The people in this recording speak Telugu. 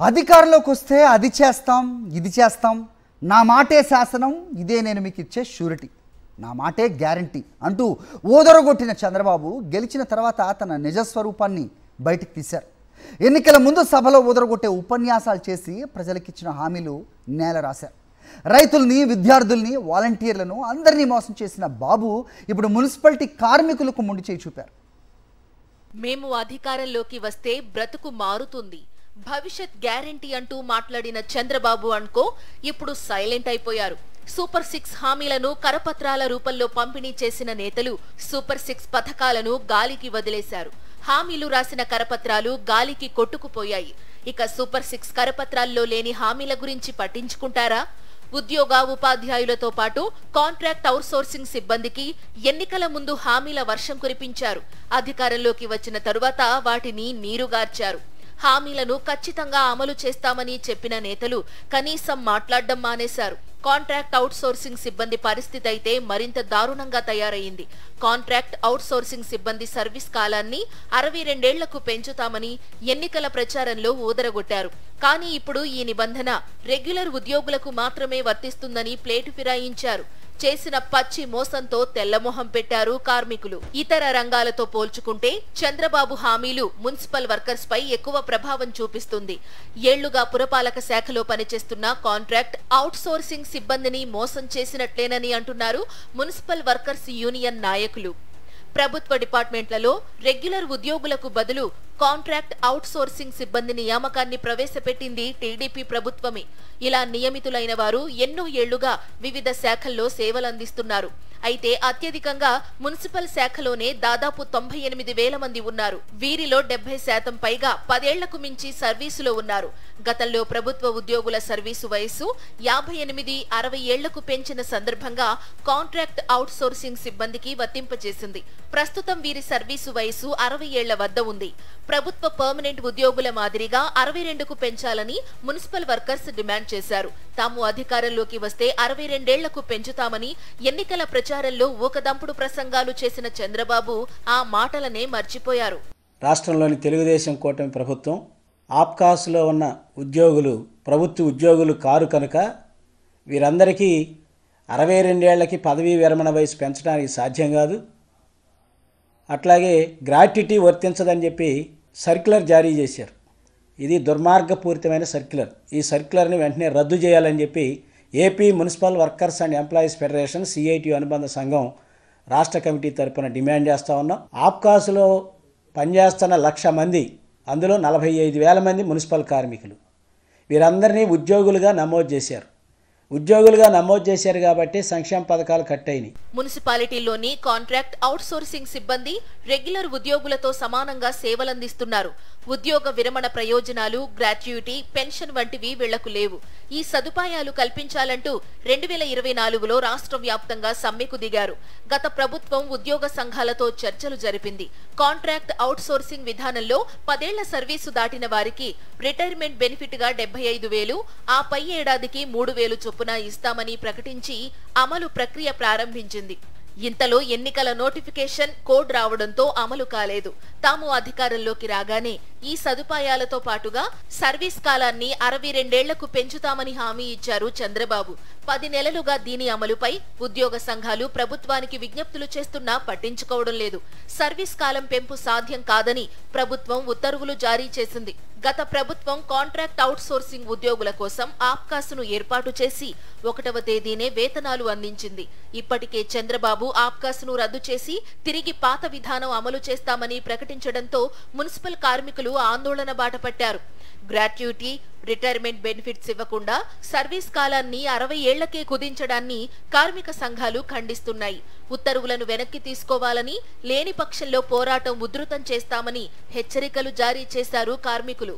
అధికారంలోకి వస్తే అది చేస్తాం ఇది చేస్తాం నా మాటే శాసనం ఇదే నేను మీకు ఇచ్చే షూరిటీ నా మాటే గ్యారంటీ అంటూ ఓదరగొట్టిన చంద్రబాబు గెలిచిన తర్వాత తన నిజ స్వరూపాన్ని బయటికి తీశారు. ఎన్నికల ముందు సభలో ఓదరగొట్టే ఉపన్యాసాలు చేసి ప్రజలకిచ్చిన హామీలు నేల రాశారు. రైతుల్ని విద్యార్థుల్ని వాలంటీర్లను అందరినీ మోసం చేసిన బాబు ఇప్పుడు మున్సిపాలిటీ కార్మికులకు ముండి చేయి చూపారు. మేము అధికారంలోకి వస్తే బ్రతుకు మారుతుంది, భవిష్యత్ గ్యారంటీ అంటూ మాట్లాడిన చంద్రబాబు అనుకో ఇప్పుడు సైలెంట్ అయిపోయారు. సూపర్ 6 హామీలను కరపత్రాల రూపంలో పంపిణీ చేసిన నేతలు సూపర్ 6 పథకాలను గాలికి వదిలేశారు. హామీలు రాసిన కరపత్రాలు గాలికి కొట్టుకుపోయాయి. ఇక సూపర్ 6 కరపత్రాల్లో లేని హామీల గురించి పట్టించుకుంటారా? ఉద్యోగ ఉపాధ్యాయులతో పాటు కాంట్రాక్ట్ అవుట్సోర్సింగ్ సిబ్బందికి ఎన్నికల ముందు హామీల వర్షం కురిపించారు. అధికారంలోకి వచ్చిన తరువాత వాటిని నీరుగార్చారు. హామీలను ఖచ్చితంగా అమలు చేస్తామని చెప్పిన నేతలు కనీసం మాట్లాడడం మానేశారు. కాంట్రాక్ట్ అవుట్సోర్సింగ్ సిబ్బంది పరిస్థితి అయితే మరింత దారుణంగా తయారయ్యింది. కాంట్రాక్ట్ అవుట్సోర్సింగ్ సిబ్బంది సర్వీస్ కాలాన్ని 62 ఏళ్లకు పెంచుతామని ఎన్నికల ప్రచారంలో ఊదరగొట్టారు. కానీ ఇప్పుడు ఈ నిబంధన రెగ్యులర్ ఉద్యోగులకు మాత్రమే వర్తిస్తుందని ప్లేటు ఫిరాయించారు. చేసిన పచ్చి మోసంతో తెల్లమొహం పెట్టారు కార్మికులు. ఇతర రంగాలతో పోల్చుకుంటే చంద్రబాబు హామీలు మున్సిపల్ వర్కర్స్ పై ఎక్కువ ప్రభావం చూపిస్తుంది. ఏళ్లుగా పురపాలక శాఖలో పనిచేస్తున్న కాంట్రాక్ట్ అవుట్సోర్సింగ్ సిబ్బందిని మోసం చేసినట్లేనని అంటున్నారు మున్సిపల్ వర్కర్స్ యూనియన్ నాయకులు. ప్రభుత్వ డిపార్ట్మెంట్లలో రెగ్యులర్ ఉద్యోగులకు బదులు కాంట్రాక్ట్ అవుట్సోర్సింగ్ సిబ్బంది నియామకాన్ని ప్రవేశపెట్టింది టీడీపీ ప్రభుత్వమే. ఇలా నియమితులైన వారు ఎన్నో ఏళ్లుగా వివిధ శాఖల్లో సేవలందిస్తున్నారు. అయితే అత్యధికంగా మున్సిపల్ శాఖలోనే దాదాపు 98,000 మంది ఉన్నారు. వీరిలో 70% పైగా 10 ఏళ్లకు మించి సర్వీసులో ఉన్నారు. గతంలో ప్రభుత్వ ఉద్యోగుల సర్వీసు వయస్సు 58-60 ఏళ్లకు పెంచిన సందర్భంగా కాంట్రాక్ట్ అవుట్సోర్సింగ్ సిబ్బందికి వర్తింపచేసింది. ప్రస్తుతం వీరి సర్వీసు వయస్సు 60 ఏళ్ల వద్ద ఉంది. ప్రభుత్వ పర్మనెంట్ ఉద్యోగుల మాదిరిగా 62కు పెంచాలని మున్సిపల్ వర్కర్స్ డిమాండ్ చేశారు. తాము అధికారంలోకి వస్తే 62 ఏళ్లకు పెంచుతామని ఎన్నికల ప్రచారంలో ఊకదంపుడు ప్రసంగాలు చేసిన చంద్రబాబు ఆ మాటలనే మర్చిపోయారు. రాష్ట్రంలోని తెలుగుదేశం కూటమి ప్రభుత్వం ఆప్కాస్లో ఉన్న ఉద్యోగులు ప్రభుత్వ ఉద్యోగులు కారు కనుక వీరందరికీ 62 ఏళ్లకి పదవీ విరమణ వయసు పెంచడానికి సాధ్యం కాదు. అట్లాగే గ్రాట్యుటీ వర్తించదని చెప్పి సర్క్యులర్ జారీ చేశారు. ఇది దుర్మార్గపూరితమైన సర్క్యులర్. ఈ సర్క్యులర్ని వెంటనే రద్దు చేయాలని చెప్పి AP municipal workers and employees federation CITU అనుబంధ సంఘం రాష్ట్ర కమిటీ తరపున డిమాండ్ చేస్తూ ఉన్నాం. ఆప్కాస్లో పనిచేస్తున్న 1,00,000 మంది, అందులో 45,000 మంది మున్సిపల్ కార్మికులు. వీరందరినీ ఉద్యోగులుగా నమోదు చేశారు. ఉద్యోగులుగా నమోదు చేశారు కాబట్టి సంక్షేమ పథకాలు కట్ అయినాయి. మున్సిపాలిటీలోని కాంట్రాక్ట్ అవుట్సోర్సింగ్ సిబ్బంది రెగ్యులర్ ఉద్యోగులతో సమానంగా సేవలందిస్తున్నారు. ఉద్యోగ విరమణ ప్రయోజనాలు, గ్రాట్యుటీ, పెన్షన్ వంటివి వీళ్లకు లేవు. ఈ సదుపాయాలు కల్పించాలంటూ 2024లో రాష్ట్ర వ్యాప్తంగా సమ్మెకు దిగారు. గత ప్రభుత్వం ఉద్యోగ సంఘాలతో చర్చలు జరిపింది. కాంట్రాక్ట్ అవుట్సోర్సింగ్ విధానంలో 10 ఏళ్ల సర్వీసు దాటిన వారికి రిటైర్మెంట్ బెనిఫిట్ గా 75,000, ఆ పై ఏడాదికి 3,000 చొప్పున ఇస్తామని ప్రకటించి అమలు ప్రక్రియ ప్రారంభించింది. ఇంతలో ఎన్నికల నోటిఫికేషన్ కోడ్ రావడంతో అమలు కాలేదు. తాము అధికారంలోకి రాగానే ఈ సదుపాయాలతో పాటుగా సర్వీస్ కాలాన్ని 62 ఏళ్లకు పెంచుతామని హామీ ఇచ్చారు చంద్రబాబు. 10 నెలలుగా దీని అమలుపై ఉద్యోగ సంఘాలు ప్రభుత్వానికి విజ్ఞప్తులు చేస్తున్నా పట్టించుకోవడం లేదు. సర్వీస్ కాలం పెంపు సాధ్యం కాదని ప్రభుత్వం ఉత్తర్వులు జారీ చేసింది. గత ప్రభుత్వం కాంట్రాక్ట్ అవుట్సోర్సింగ్ ఉద్యోగుల కోసం ఆప్కాస్ను ఏర్పాటు చేసి 1వ తేదీనే వేతనాలు అందించింది. ఇప్పటికే చంద్రబాబు ఆప్కాస్ను రద్దు చేసి తిరిగి పాత విధానం అమలు చేస్తామని ప్రకటించడంతో మున్సిపల్ కార్మికులు ఆందోళన బాటపట్టారు. గ్రాట్యుటీ, రిటైర్మెంట్ బెనిఫిట్స్ ఇవ్వకుండా సర్వీస్ కాలాన్ని 60 ఏళ్లకే కుదించడాన్ని కార్మిక సంఘాలు ఖండిస్తున్నాయి. ఉత్తర్వులను వెనక్కి తీసుకోవాలని, లేని పక్షంలో పోరాటం ఉధృతం చేస్తామని హెచ్చరికలు జారీ చేశారు కార్మికులు.